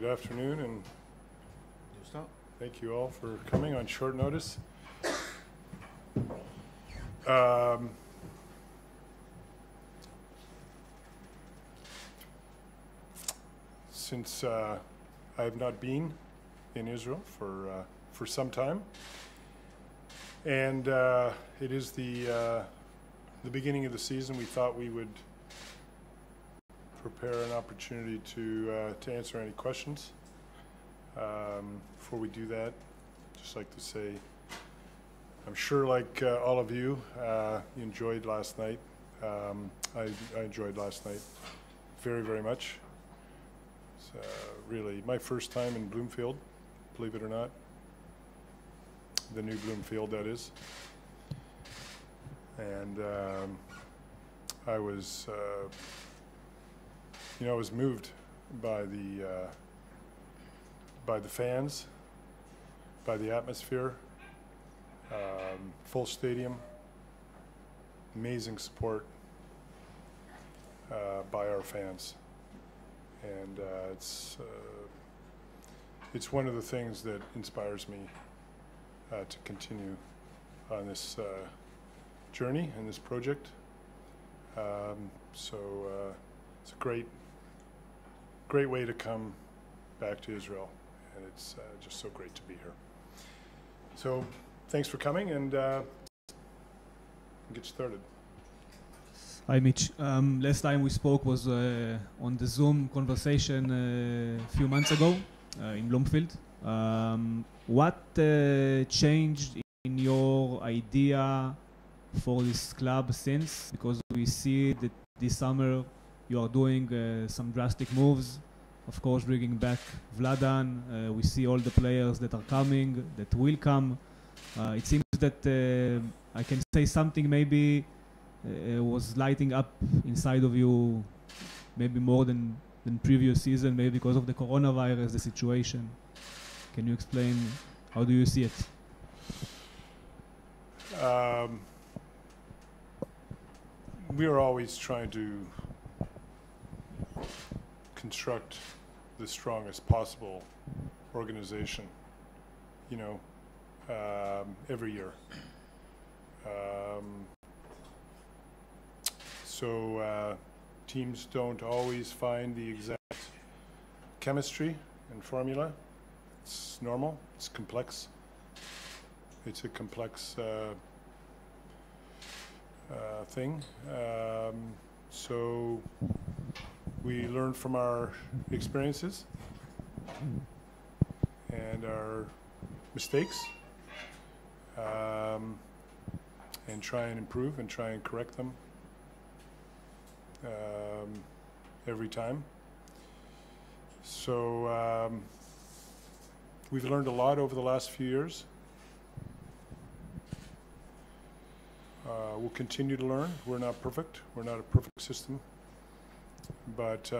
Good afternoon, and thank you all for coming on short notice. Since I have not been in Israel for some time, and it is the beginning of the season, we thought we would prepare an opportunity to answer any questions. Before we do that, just like to say, I'm sure like all of you, you enjoyed last night. I enjoyed last night very, very much. It's really my first time in Bloomfield, believe it or not. The new Bloomfield, that is. And I was I was moved by the fans, by the atmosphere, full stadium, amazing support by our fans, and it's one of the things that inspires me to continue on this journey and this project. So it's a great way to come back to Israel, and it's just so great to be here. So thanks for coming, and get started. Hi Mitch. Last time we spoke was on the Zoom conversation a few months ago in Bloomfield. What changed in your idea for this club since? Because we see that this summer you are doing some drastic moves, of course bringing back Vladan. We see all the players that are coming, that will come. It seems that I can say something maybe was lighting up inside of you, maybe more than previous season, maybe because of the coronavirus, the situation. Can you explain, how do you see it? We are always trying to construct the strongest possible organization, every year. So teams don't always find the exact chemistry and formula. It's normal, it's complex. It's a complex thing. So we learn from our experiences and our mistakes, and try and improve and try and correct them every time. So we've learned a lot over the last few years. We'll continue to learn. We're not perfect. We're not a perfect system. But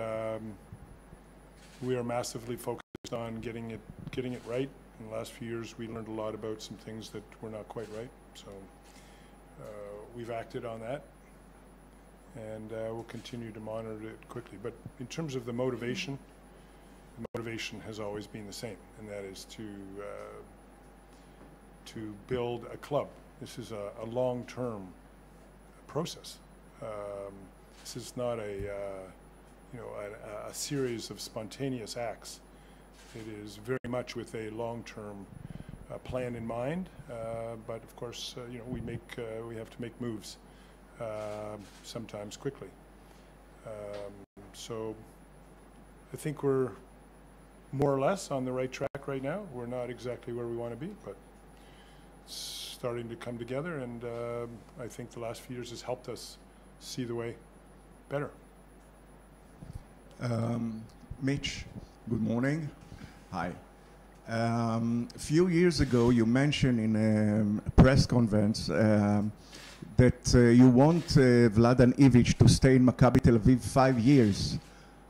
we are massively focused on getting it right. In the last few years, we learned a lot about some things that were not quite right. So we've acted on that, and we'll continue to monitor it quickly. But in terms of the motivation has always been the same, and that is to build a club. This is a long-term process. This is not a series of spontaneous acts. It is very much with a long-term plan in mind, but of course, we have to make moves sometimes quickly. So I think we're more or less on the right track right now. We're not exactly where we want to be, but it's starting to come together, and I think the last few years has helped us see the way better. Mitch, good morning. Hi. A few years ago, you mentioned in a press conference that you want Vladan Ivic to stay in Maccabi Tel Aviv 5 years.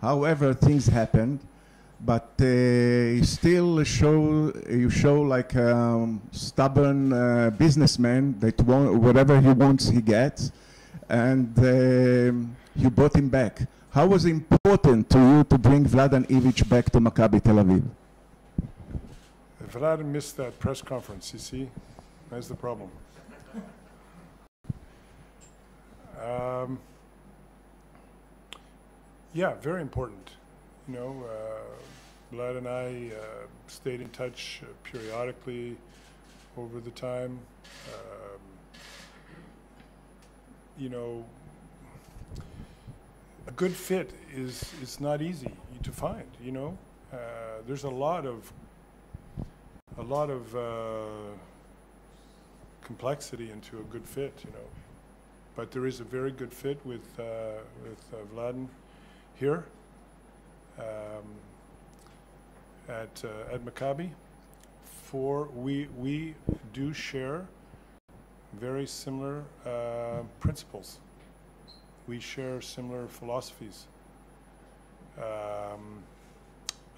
However, things happened, but you still show like a stubborn businessman that whatever he wants, he gets, and you brought him back. How was it important important to you to bring Vladan Ivic back to Maccabi Tel Aviv? Vlad missed that press conference, you see? That's the problem. Yeah, very important. You know, Vlad and I stayed in touch periodically over the time. You know, a good fit is not easy to find. You know, there's a lot of complexity into a good fit. You know, but there is a very good fit with Vladan here at Maccabi. We do share very similar principles. We share similar philosophies.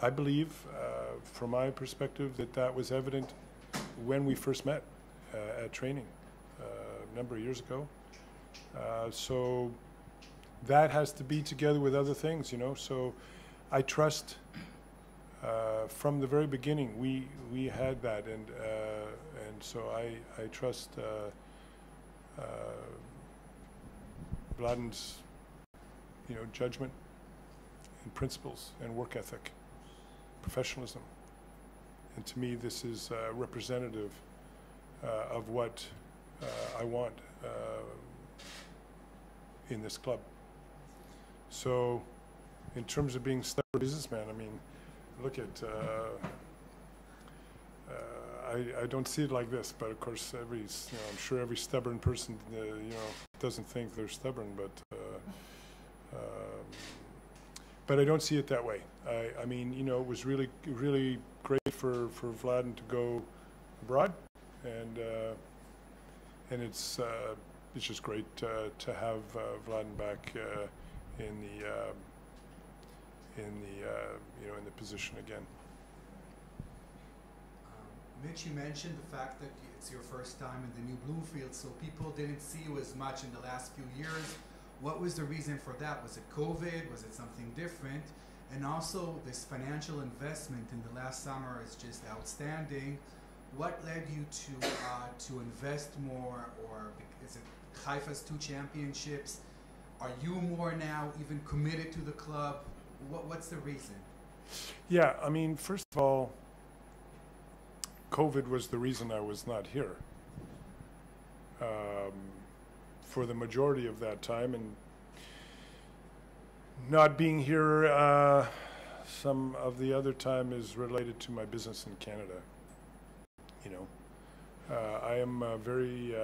I believe, from my perspective, that was evident when we first met at training a number of years ago. So that has to be together with other things, you know. So I trust from the very beginning we had that, and so I trust Vladan's, you know, judgment and principles and work ethic, professionalism, and to me this is representative of what I want in this club. So, in terms of being a stubborn businessman, I mean, look at, I don't see it like this, but of course, you know, I'm sure every stubborn person, you know, doesn't think they're stubborn, but I don't see it that way. I mean, you know, it was really great for Vladan to go abroad, and it's just great to have Vladan back in the you know, in the position again. Mitch, you mentioned the fact that it's your first time in the new Bloomfield, so people didn't see you as much in the last few years. What was the reason for that? Was it COVID? Was it something different? And also, this financial investment in the last summer is just outstanding. What led you to invest more, or is it Haifa's 2 championships? Are you more now even committed to the club? What's the reason? Yeah, I mean, first of all, COVID was the reason I was not here for the majority of that time, and not being here some of the other time is related to my business in Canada. You know, I am very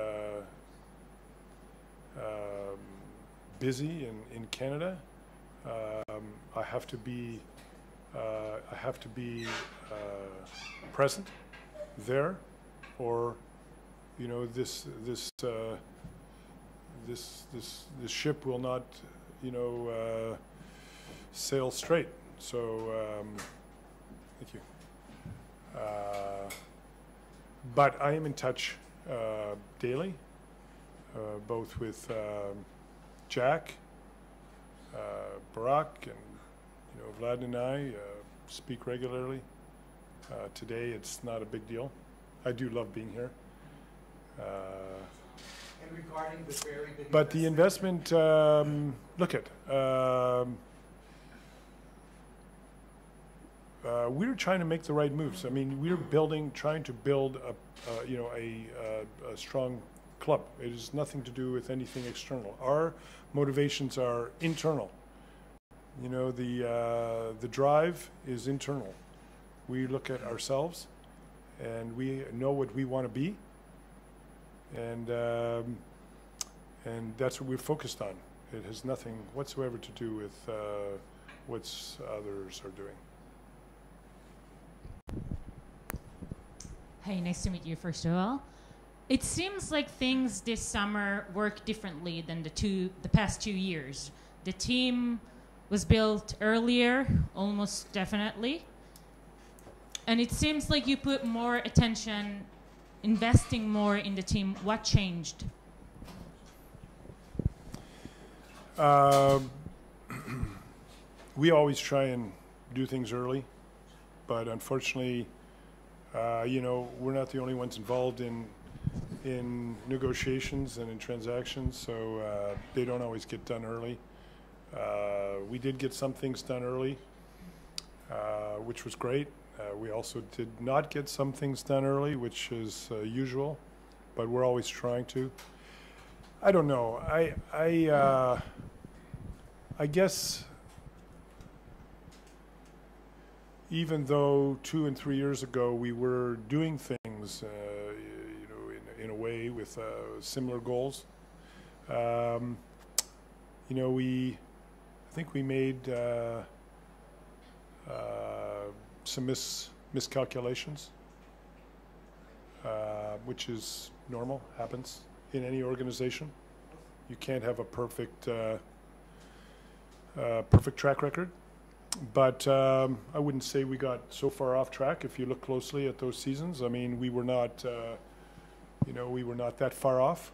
busy in Canada. I have to be present there, or you know, this ship will not, you know, sail straight. So thank you. But I am in touch daily, both with Jack, Barak, and you know, Vlad and I speak regularly. Today it's not a big deal. I do love being here. And regarding the very big but the investment, look at, we're trying to make the right moves. I mean, we're trying to build you know, a strong club. It has nothing to do with anything external. Our motivations are internal. You know, the drive is internal. We look at ourselves, and we know what we want to be, and that's what we're focused on. It has nothing whatsoever to do with what others are doing. Hey, nice to meet you, first of all. It seems like things this summer work differently than the past 2 years. The team was built earlier, almost definitely. And it seems like you put more attention, investing more in the team. What changed? we always try and do things early, but unfortunately, we're not the only ones involved in negotiations and in transactions, so they don't always get done early. We did get some things done early, which was great. We also did not get some things done early, which is usual, but we're always trying to. I don't know. I guess even though 2 and 3 years ago we were doing things, in a way with similar goals, I think we made some miscalculations, which is normal, happens in any organization. You can't have a perfect track record, but I wouldn't say we got so far off track. If you look closely at those seasons, I mean, we were not that far off.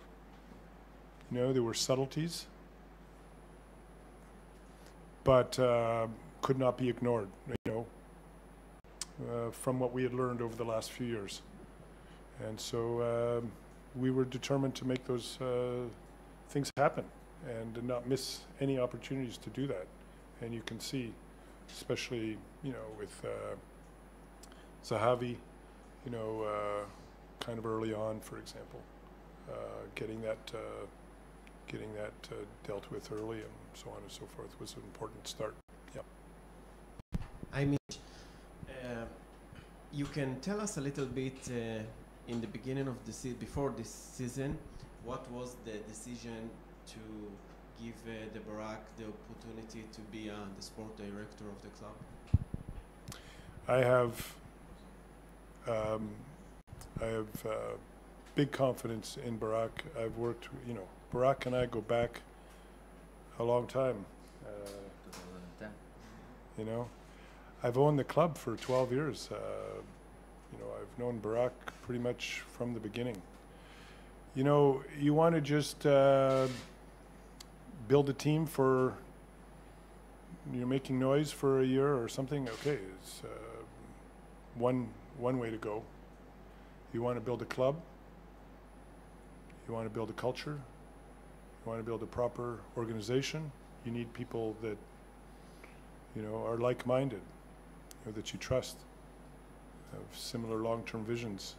There were subtleties, but could not be ignored, from what we had learned over the last few years. And so we were determined to make those things happen and not miss any opportunities to do that. And you can see, especially, with Zahavi, kind of early on, for example, getting that dealt with early and so on and so forth was an important start. Yeah. I mean, you can tell us a little bit in the beginning of the before this season, what was the decision to give the Barak the opportunity to be the sport director of the club? I have big confidence in Barak. I've worked, Barak and I go back a long time. 2010. I've owned the club for 12 years. I've known Barak pretty much from the beginning. You want to just build a team for, making noise for a year or something. Okay, it's one way to go. You want to build a club. You want to build a culture. You want to build a proper organization. You need people that, are like-minded, that you trust, have similar long-term visions.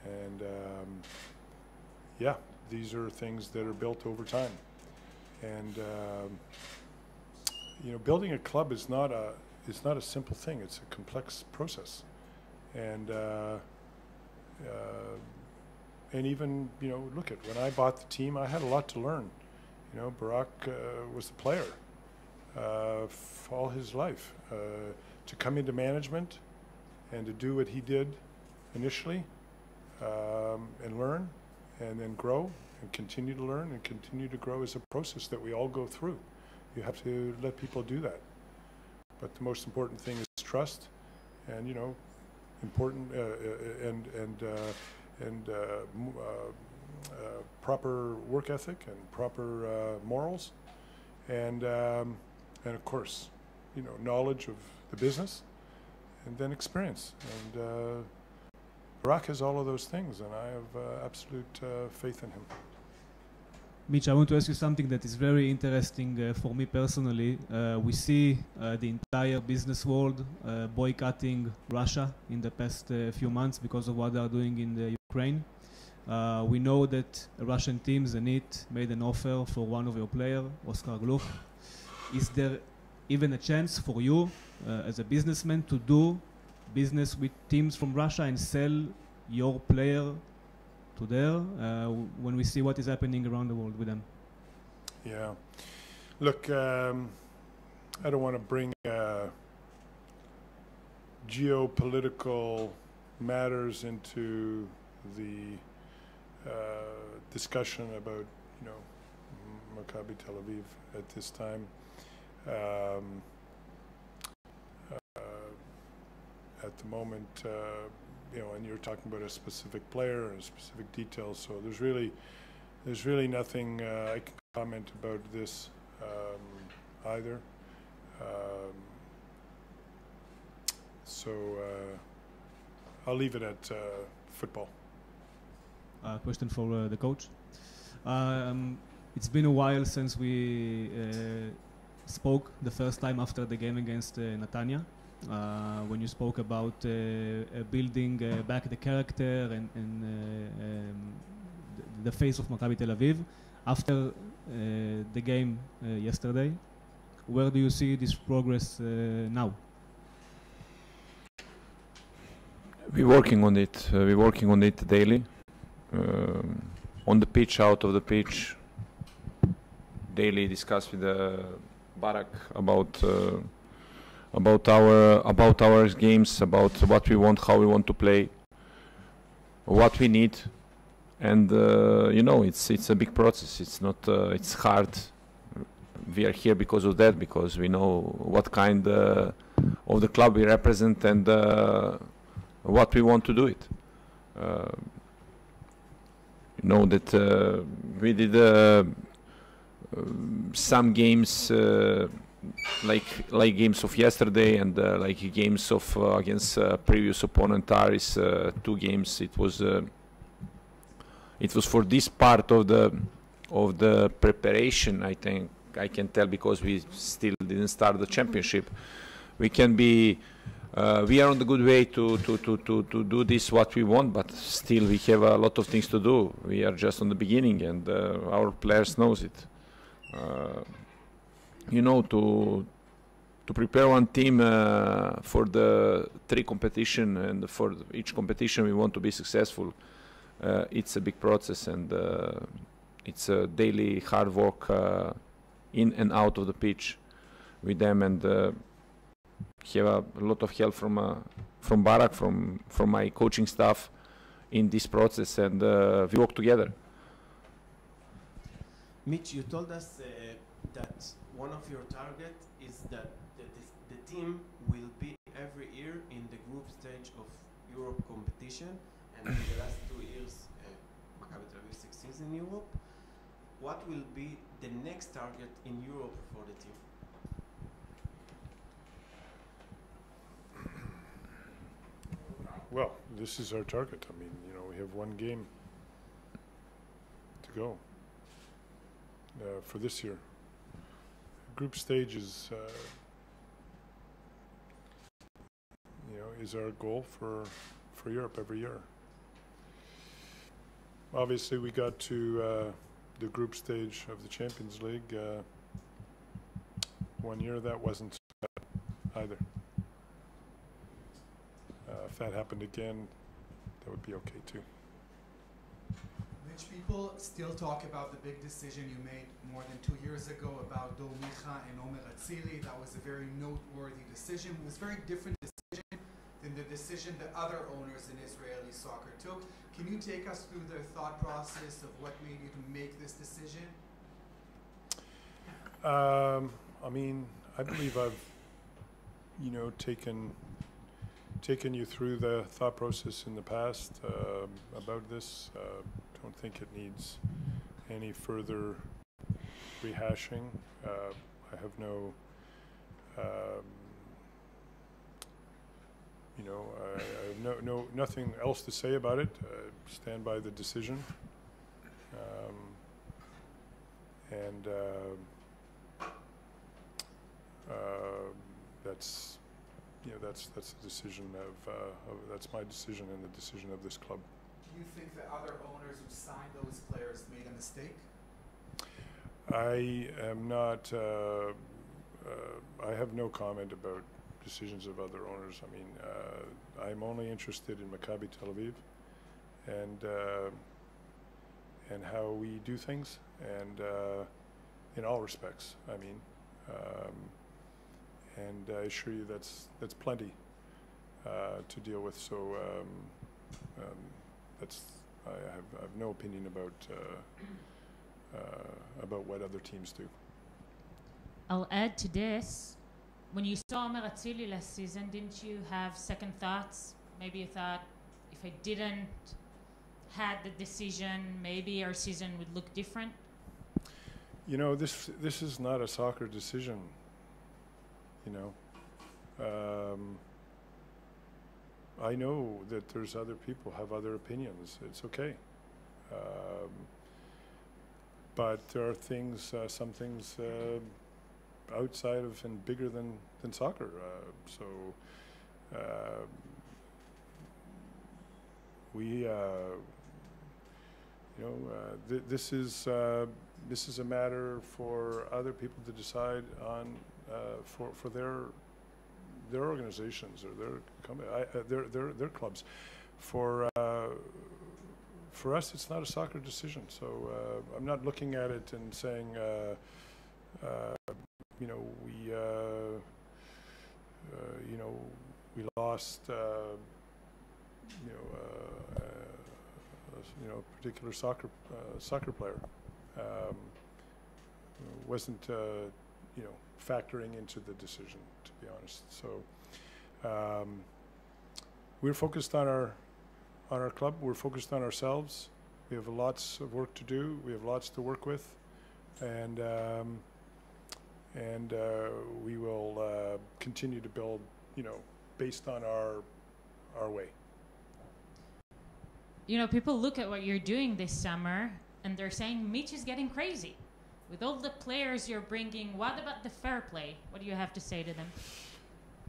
And these are things that are built over time. And building a club is not a simple thing. It's a complex process. And even, look at when I bought the team, I had a lot to learn. Barak was the player all his life. To come into management and to do what he did initially, and learn, and then grow, and continue to learn, and continue to grow is a process that we all go through. You have to let people do that. But the most important thing is trust, and important proper work ethic and proper morals, and of course, knowledge of the business, and then experience. And Barak has all of those things, and I have absolute faith in him. Mitch, I want to ask you something that is very interesting for me personally. We see the entire business world boycotting Russia in the past few months because of what they are doing in the Ukraine. We know that a Russian team, Zenit, made an offer for one of your players, Oscar Gluck. Is there even a chance for you as a businessman to do business with teams from Russia and sell your player to there when we see what is happening around the world with them? Yeah. Look, I don't want to bring geopolitical matters into the discussion about, Maccabi Tel Aviv at this time. At the moment, and you're talking about a specific player and specific details, so there's really nothing I can comment about this either. So I'll leave it at football. Question for the coach. It's been a while since we spoke the first time after the game against Netanya, when you spoke about building back the character and the face of Maccabi Tel Aviv. After the game yesterday, where do you see this progress now? We're working on it. We're working on it daily. On the pitch, out of the pitch, daily discuss with Barak about our games, about what we want, how we want to play, what we need, and you know, it's a big process. It's not. It's hard. We are here because of that, because we know what kind of the club we represent and what we want to do it. You know that we did some games like games of yesterday and like games of against previous opponent Aris. 2 games. It was for this part of the preparation. I think I can tell, because we still didn't start the championship. We can be. We are on the good way to do this what we want, but still we have a lot of things to do. We are just on the beginning, and our players knows it. You know, to prepare one team for the 3 competition, and for each competition we want to be successful. It's a big process, and it's a daily hard work in and out of the pitch with them, and have a lot of help from Barak, from my coaching staff in this process, and we work together. Mitch, you told us that one of your targets is that the team will be every year in the group stage of Europe competition, and in the last 2 years, Maccabi Tel Aviv succeeds in Europe. What will be the next target in Europe for the team? Well, this is our target. I mean, you know, we have 1 game to go for this year. Group stage is, you know, is our goal for Europe every year. Obviously, we got to the group stage of the Champions League 1 year. That wasn't either. If that happened again, that would be okay too. Mitch, people still talk about the big decision you made more than 2 years ago about Dor Micha and Omer Atzili. That was a very noteworthy decision. It was a very different decision than the decision that other owners in Israeli soccer took. Can you take us through the thought process of what made you to make this decision? I mean, I believe I've, you know, taken you through the thought process in the past about this. Don't think it needs any further rehashing. I have no, you know, I have nothing else to say about it. Stand by the decision, and that's. You know, that's the decision that's my decision and the decision of this club. Do you think that other owners who signed those players made a mistake? I am not. I have no comment about decisions of other owners. I mean, I'm only interested in Maccabi Tel Aviv and how we do things, and in all respects. I mean. And I assure you that's plenty to deal with. So that's I have no opinion about what other teams do. I'll add to this. When you saw Omer Atzili last season, didn't you have second thoughts? Maybe you thought, if I didn't had the decision, maybe our season would look different? You know, this is not a soccer decision. you know. I know that there's other people have other opinions. It's okay. But there are things, some things outside of and bigger than soccer. This is a matter for other people to decide on for their organizations or their clubs. For us, it's not a soccer decision. So I'm not looking at it and saying, we lost, a particular soccer player. Wasn't, factoring into the decision, to be honest. So we're focused on our club. We're focused on ourselves. We have lots of work to do. We have lots to work with, and we will continue to build, based on our way. People look at what you're doing this summer, and they're saying Mitch is getting crazy. With all the players you're bringing, what about the fair play? What do you have to say to them?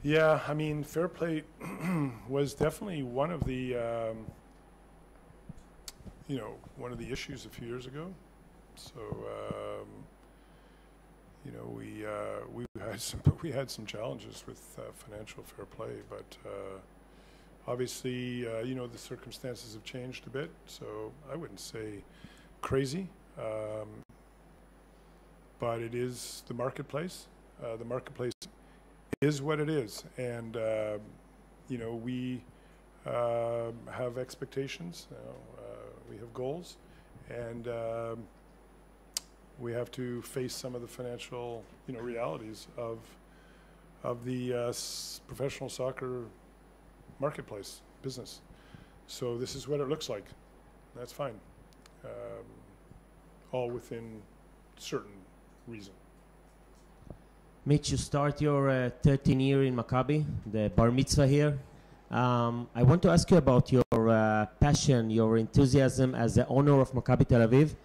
Yeah, I mean, fair play was definitely one of the, one of the issues a few years ago. So, we had some challenges with financial fair play, but obviously, the circumstances have changed a bit. So I wouldn't say crazy. But it is the marketplace. The marketplace is what it is, and we have expectations. We have goals, and we have to face some of the financial, realities of the professional soccer marketplace business. So this is what it looks like. That's fine. All within certain reason. Mitch, you start your 13 year in Maccabi, the bar mitzvah here. I want to ask you about your passion, your enthusiasm as the owner of Maccabi Tel Aviv.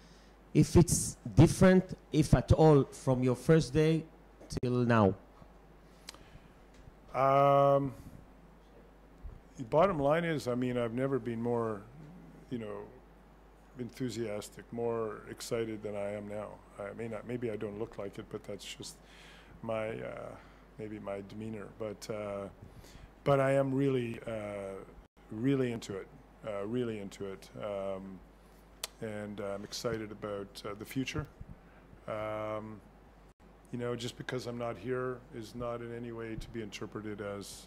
If it's different, if at all, from your first day till now. The bottom line is, I've never been more, enthusiastic, more excited than I am now. Maybe I don't look like it, but that's just my maybe my demeanor. But I am really really into it, and I'm excited about the future. Just because I'm not here is not in any way to be interpreted as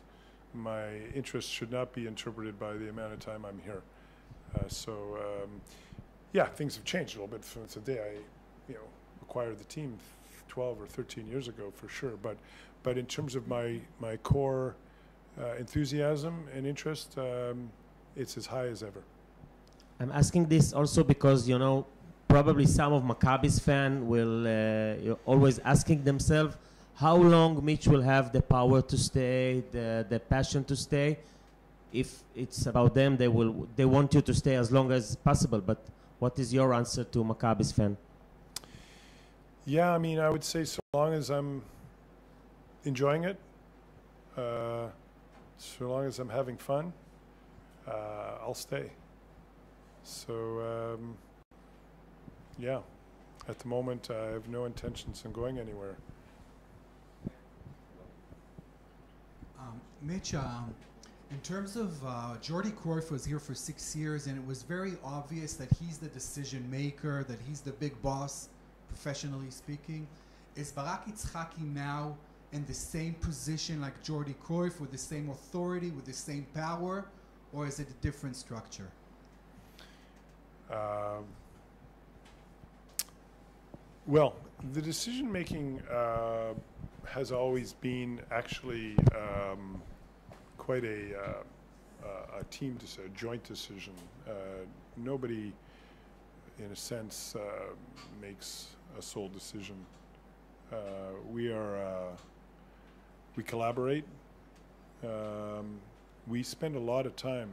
my interest should not be interpreted by the amount of time I'm here. Yeah, things have changed a little bit since the day I, acquired the team 12 or 13 years ago, for sure. But in terms of my core enthusiasm and interest, it's as high as ever. I'm asking this also because, probably some of Maccabi's fans will always asking themselves how long Mitch will have the power to stay, the passion to stay. If it's about them, they want you to stay as long as possible. But what is your answer to Maccabi's fan? Yeah, I would say so long as I'm enjoying it, so long as I'm having fun, I'll stay. So, yeah, at the moment I have no intentions of going anywhere. Mitch, in terms of Jordi Cruyff was here for 6 years, and it was very obvious that he's the decision maker, that he's the big boss, professionally speaking. Is Barak Yitzhaki now in the same position like Jordi Cruyff, with the same authority, with the same power, or is it a different structure? Well, the decision making has always been actually quite a team decision, a joint decision. Nobody, in a sense, makes a sole decision. We are We collaborate. We spend a lot of time,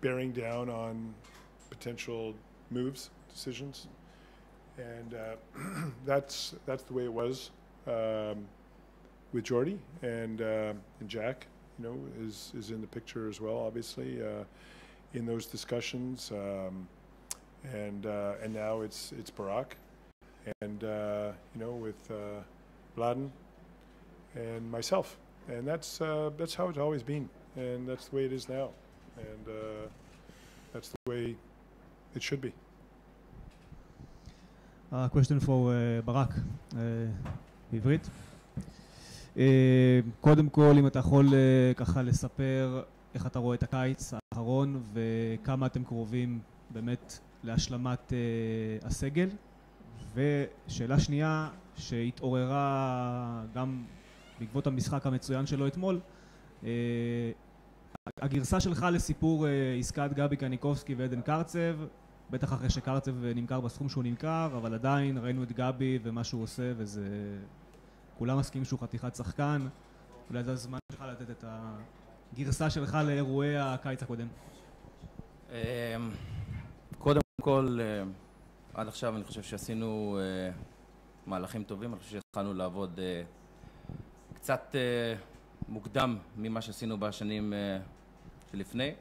bearing down on potential moves, decisions, and that's the way it was with Jordy, and Jack, is in the picture as well, obviously, in those discussions, and now it's Barak, and with Vladen and myself, and that's how it's always been, and that's the way it is now, and that's the way it should be. A question for ברק, בעברית. קודם כל, אם אתה יכול ככה לספר איך אתה רואה את הקיץ האחרון וכמה אתם קרובים באמת להשלמת הסגל. ושאלה שנייה שהתעוררה גם בעקבות המשחק המצוין שלו אתמול, הגרסה שלך לסיפור עסקת גבי קניקובסקי ועדן קרצב, בטח אחרי שקרצב נמכר בסכום שהוא נמכר, אבל עדיין ראינו את גבי ומה שהוא עושה, וזה כולם מסכימים שהוא חתיכת שחקן. אולי זה הזמן שלך לתת את הגרסה שלך לאירועי הקיץ הקודם. קודם כל, עד עכשיו אני חושב שעשינו מהלכים טובים. אני חושב שהתחלנו לעבוד קצת מוקדם ממה שעשינו בשנים שלפני.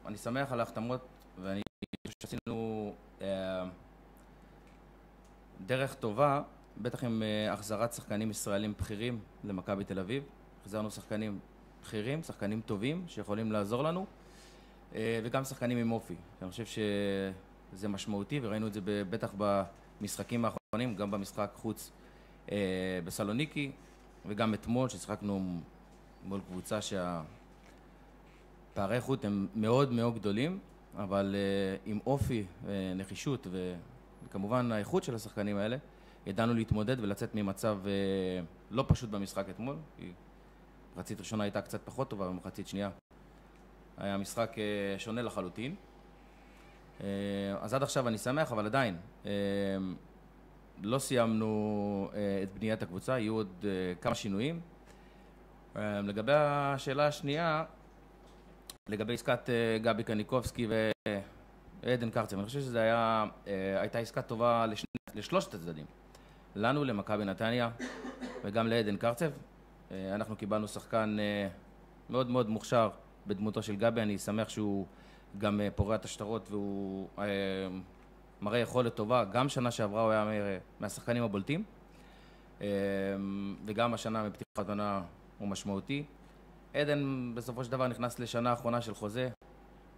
אני שמח על ההחתמות, ואני חושב שעשינו דרך טובה, בטח עם החזרת שחקנים ישראלים בכירים למכבי תל אביב. החזרנו שחקנים בכירים, שחקנים טובים שיכולים לעזור לנו, וגם שחקנים עם אופי. אני חושב שזה משמעותי, וראינו את זה בטח במשחקים האחרונים, גם במשחק חוץ בסלוניקי, וגם אתמול ששחקנו מול קבוצה שהפערי איכות הם מאוד מאוד גדולים, אבל עם אופי ונחישות, וכמובן האיכות של השחקנים האלה, ידענו להתמודד ולצאת ממצב לא פשוט במשחק אתמול, כי מחצית ראשונה הייתה קצת פחות טובה, ומחצית שנייה היה משחק שונה לחלוטין. אז עד עכשיו אני שמח, אבל עדיין לא סיימנו את בניית הקבוצה, יהיו עוד כמה שינויים. לגבי השאלה השנייה, לגבי עסקת גבי קניקובסקי ועדן קרצב, אני חושב שזו הייתה עסקה טובה לשלושת הצדדים. לנו, למכבי נתניה, וגם לעדן קרצב. אנחנו קיבלנו שחקן מאוד מאוד מוכשר בדמותו של גבי. אני שמח שהוא גם פורע את השטרות והוא מראה יכולת טובה. גם שנה שעברה הוא היה מהשחקנים הבולטים, וגם השנה מפתיחת עונה הוא משמעותי. עדן בסופו של דבר נכנס לשנה האחרונה של חוזה,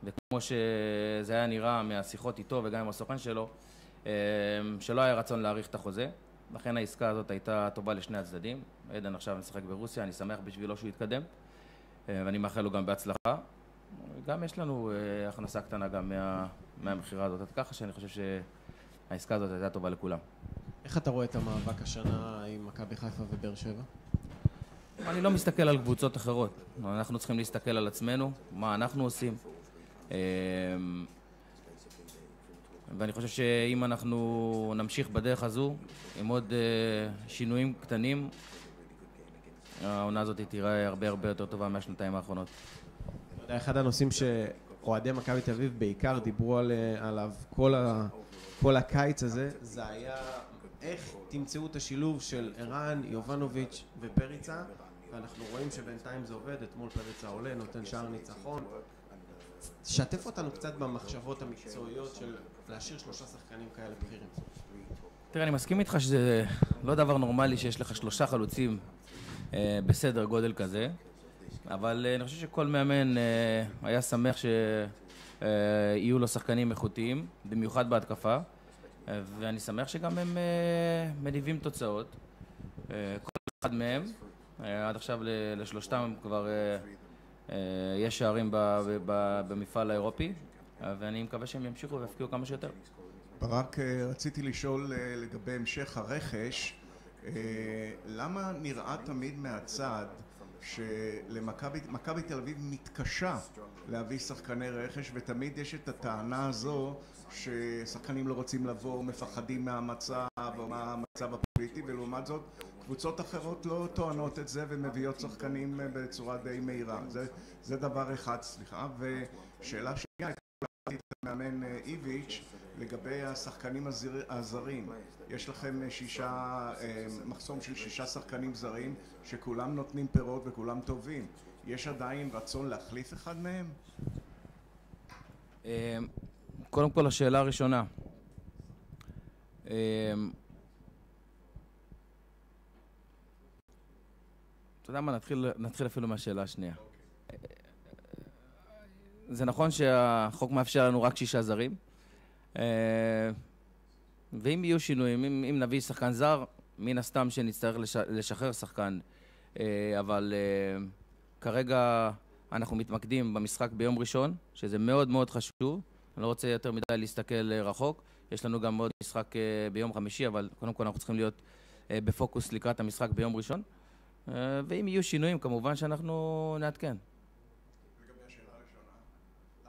וכמו שזה היה נראה מהשיחות איתו וגם עם הסוכן שלו, שלא היה רצון להאריך את החוזה. לכן העסקה הזאת הייתה טובה לשני הצדדים. עדן עכשיו משחק ברוסיה, אני שמח בשבילו שהוא יתקדם, ואני מאחל לו גם בהצלחה. גם יש לנו הכנסה קטנה גם מהמחירה הזאת, ככה שאני חושב שהעסקה הזאת הייתה טובה לכולם. איך אתה רואה את המאבק השנה עם מכבי חיפה ובאר שבע? אני לא מסתכל על קבוצות אחרות. אנחנו צריכים להסתכל על עצמנו, מה אנחנו עושים. ואני חושב שאם אנחנו נמשיך בדרך הזו, עם עוד שינויים קטנים, העונה הזאת תראה הרבה הרבה יותר טובה מהשנתיים האחרונות. אחד הנושאים שאוהדי מכבי תל אביב בעיקר דיברו עליו כל הקיץ הזה, זה היה איך תמצאו את השילוב של ערן, יובנוביץ' ופריצה, ואנחנו רואים שבינתיים זה עובד. אתמול פריצה עולה, נותן שער ניצחון. שתף אותנו קצת במחשבות המקצועיות של להשאיר 3 שחקנים כאלה בכירים. תראה, אני מסכים איתך שזה לא דבר נורמלי שיש לך 3 חלוצים בסדר גודל כזה, אבל אני חושב שכל מאמן היה שמח שיהיו לו שחקנים איכותיים, במיוחד בהתקפה, ואני שמח שגם הם מניבים תוצאות. כל אחד מהם, עד עכשיו לשלושתם כבר יש שערים במפעל האירופי, ואני מקווה שהם ימשיכו ויפקיעו כמה שיותר. ברק, רציתי לשאול לגבי המשך הרכש, למה נראה תמיד מהצד מכבי תל אביב מתקשה להביא שחקני רכש, ותמיד יש את הטענה הזו ששחקנים לא רוצים לבוא, מפחדים מהמצב או מהמצב הפוליטי, ולעומת זאת קבוצות אחרות לא טוענות את זה ומביאות שחקנים בצורה די מהירה. זה דבר אחד, סליחה. ושאלה שנייה, מאמן איביץ' לגבי השחקנים הזרים. יש לכם מחסום של 6 שחקנים זרים שכולם נותנים פירות וכולם טובים. יש עדיין רצון להחליף אחד מהם? קודם כל, השאלה הראשונה. אתה יודע מה, נתחיל אפילו מהשאלה השנייה. זה נכון שהחוק מאפשר לנו רק 6 זרים, ואם יהיו שינויים, אם נביא שחקן זר, מן הסתם שנצטרך לשחרר שחקן, אבל כרגע אנחנו מתמקדים במשחק ביום ראשון, שזה מאוד מאוד חשוב. אני לא רוצה יותר מדי להסתכל רחוק, יש לנו גם עוד משחק ביום חמישי, אבל קודם כל אנחנו צריכים להיות בפוקוס לקראת המשחק ביום ראשון, ואם יהיו שינויים, כמובן שאנחנו נעדכן. לגבי השאלה הראשונה,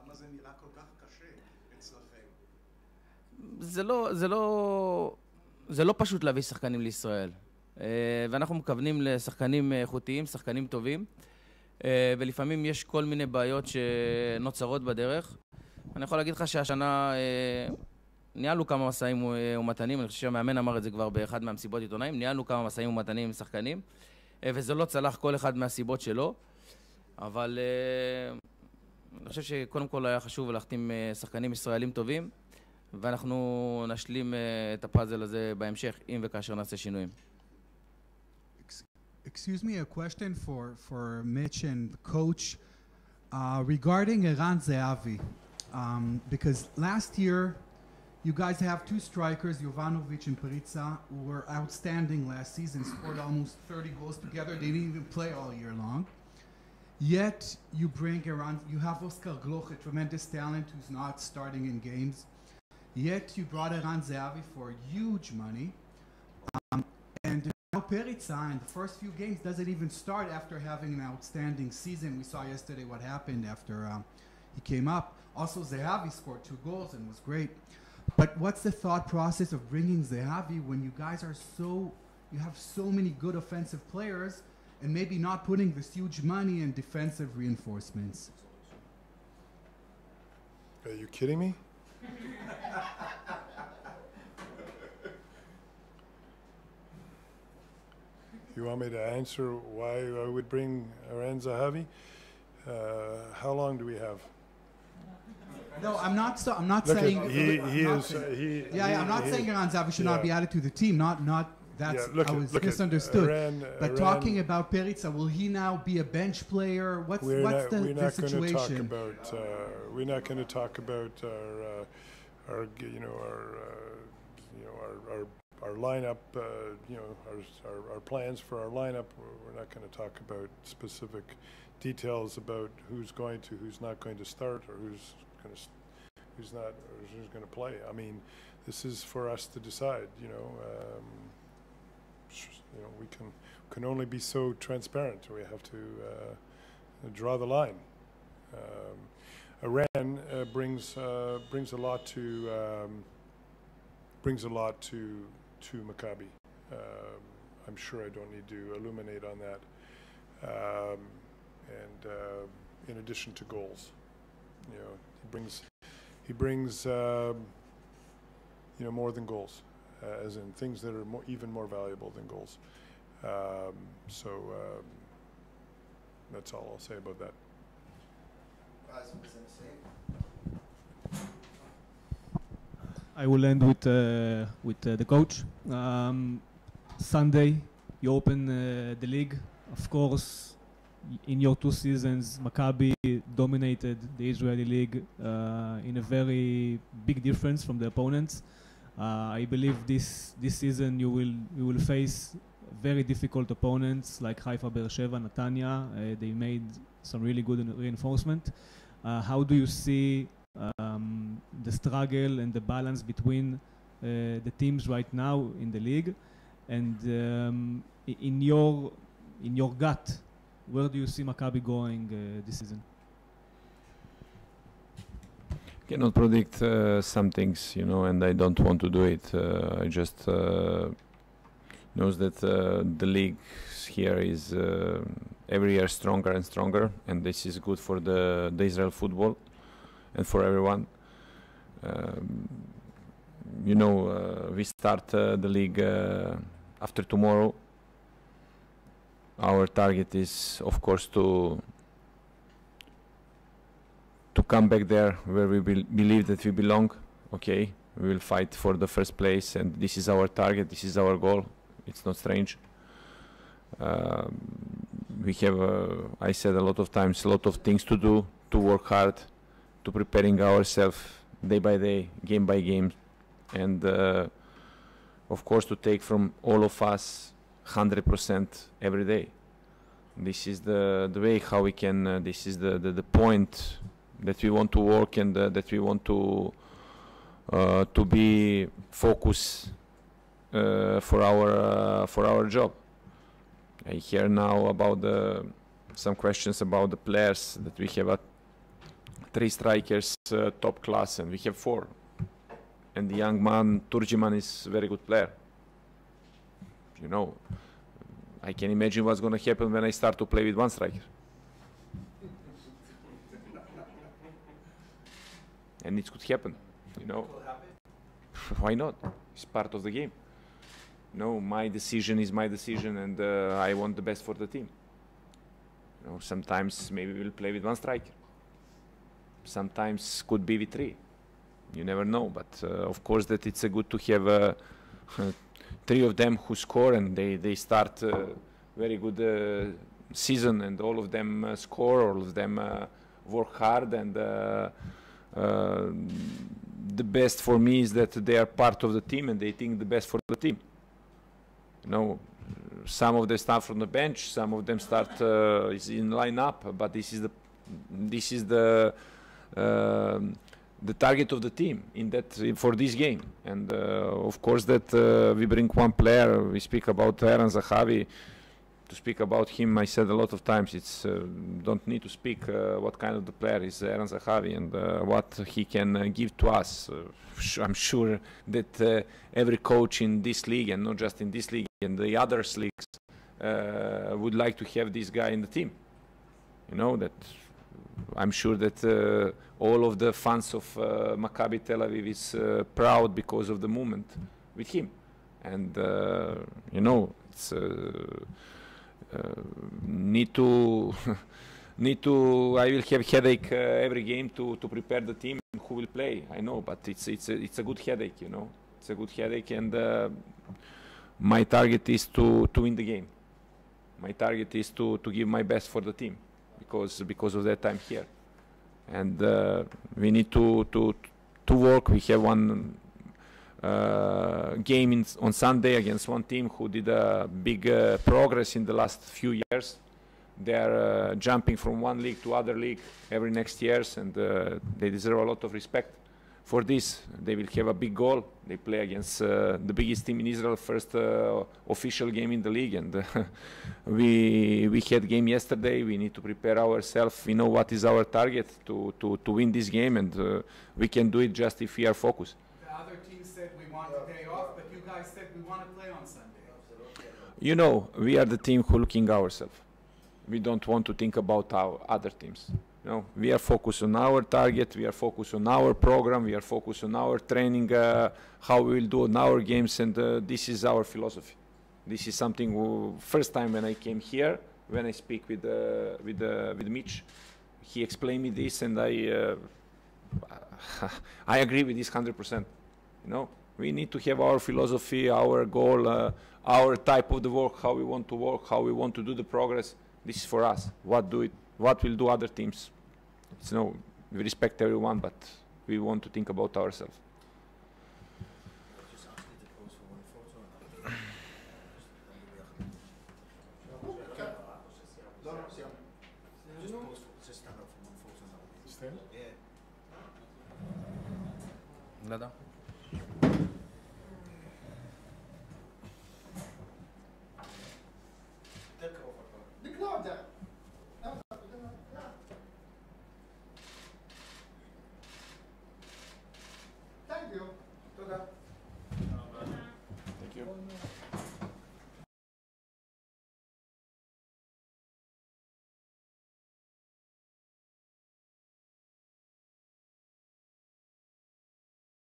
למה זה נראה כל כך קשה אצלכם? זה לא פשוט להביא שחקנים לישראל, ואנחנו מכוונים לשחקנים איכותיים, שחקנים טובים, ולפעמים יש כל מיני בעיות שנוצרות בדרך. אני יכול להגיד לך שהשנה ניהלנו כמה מסעים ומתנים, אני חושב שהמאמן אמר את זה כבר באחד מהמסיבות עיתונאים, ניהלנו כמה מסעים ומתנים עם שחקנים, וזה לא צלח כל אחד מהסיבות שלו, אבל אני חושב שקודם כל היה חשוב להחתים שחקנים ישראלים טובים, ואנחנו נשלים את הפאזל הזה בהמשך, אם וכאשר נעשה שינויים. Excuse me, a question for Mitch and the coach regarding Eran Zehavi. Because last year, you guys have 2 strikers, Jovanovic and Perica, who were outstanding last season, scored almost 30 goals together. They didn't even play all year long. Yet, you bring Eran, you have Oscar Gloch, a tremendous talent who's not starting in games. Yet, you brought Eran Zehavi for huge money. And now Perica, in the first few games, doesn't even start after having an outstanding season. We saw yesterday what happened after he came up. Also, Zehavi scored 2 goals and was great. But what's the thought process of bringing Zehavi when you guys are you have so many good offensive players and maybe not putting this huge money in defensive reinforcements? Are you kidding me? You want me to answer why I would bring Eran Zehavi? How long do we have? No, I'm not Look, saying. I'm not saying Eran Zehavi should not be added to the team. Not that's. I was misunderstood. But talking about Perica, will he now be a bench player? What's the situation? We're not going to talk about our lineup. Our plans for our lineup. We're not going to talk about specific details about who's not going to start, or who's going to play. I mean, this is for us to decide. We can only be so transparent. We have to draw the line. Eran brings a lot to Maccabi. I'm sure I don't need to illuminate on that. In addition to goals, he brings more than goals, as in things that are even more valuable than goals. That's all I'll say about that. I will end with the coach. Sunday, you open the league. Of course, in your 2 seasons, Maccabi dominated the Israeli league in a very big difference from the opponents. I believe this season you will face very difficult opponents like Haifa, Beersheva, Netanya. They made some really good reinforcement. How do you see the struggle and the balance between the teams right now in the league? And in your gut, where do you see Maccabi going this season? Cannot predict some things, you know, and I don't want to do it. I just knows that the league here is every year stronger and stronger, and this is good for the Israel football and for everyone. You know, we start the league after tomorrow. Our target is, of course, to come back there where we believe that we belong. Okay, we will fight for the first place, and this is our target, this is our goal. It's not strange. We have, I said a lot of times, a lot of things to do, to work hard, to preparing ourselves day by day, game by game, and of course to take from all of us 100% every day. This is the way how we can, this is the point that we want to work, and that we want to be focused for our job. I hear now about some questions about the players, that we have 3 strikers top class, and we have 4. And the young man Turjiman is a very good player. You know, I can imagine what's going to happen when I start to play with 1 striker. And it could happen, you know. Why not? It's part of the game. No, my decision is my decision, and I want the best for the team. You know, sometimes maybe we'll play with 1 striker. Sometimes could be with 3. You never know, but of course that it's good to have 3 of them who score, and they start very good season, and all of them score, all of them work hard, and the best for me is that they are part of the team, and they think the best for the team. You know, some of them start from the bench, some of them start is in lineup, but this is the target of the team in that for this game. And of course that we bring 1 player. We speak about Eran Zahavi. To speak about him, I said a lot of times, it's don't need to speak what kind of the player is Eran Zahavi, and what he can give to us. I'm sure that every coach in this league, and not just in this league, and the other leagues, would like to have this guy in the team. You know, that I'm sure that all of the fans of Maccabi Tel Aviv is proud because of the moment with him. And you know, it's need to I will have headache every game to prepare the team who will play. I know, but it's a good headache, you know. It's a good headache, and my target is to win the game. My target is to give my best for the team, because of that I'm here. And we need to work. We have 1 game on Sunday against 1 team who did a big progress in the last few years. They are jumping from 1 league to other league every next years, and they deserve a lot of respect for this. They will have a big goal. They play against the biggest team in Israel, first official game in the league, and we had game yesterday. We need to prepare ourselves. We know what is our target to win this game, and we can do it just if we are focused. The other team said we want a day off, but you guys said we want to play on Sunday. You know, we are the team who looking ourselves. We don't want to think about our other teams. You know, we are focused on our target. We are focused on our program. We are focused on our training, how we will do on our games, and this is our philosophy. This is something. First time when I came here, when I speak with Mitch, he explained me this, and I agree with this 100%. You know, we need to have our philosophy, our goal, our type of the work, how we want to work, how we want to do the progress. This is for us. What will do other teams? It's, you know, we respect everyone, but we want to think about ourselves. לא יודע.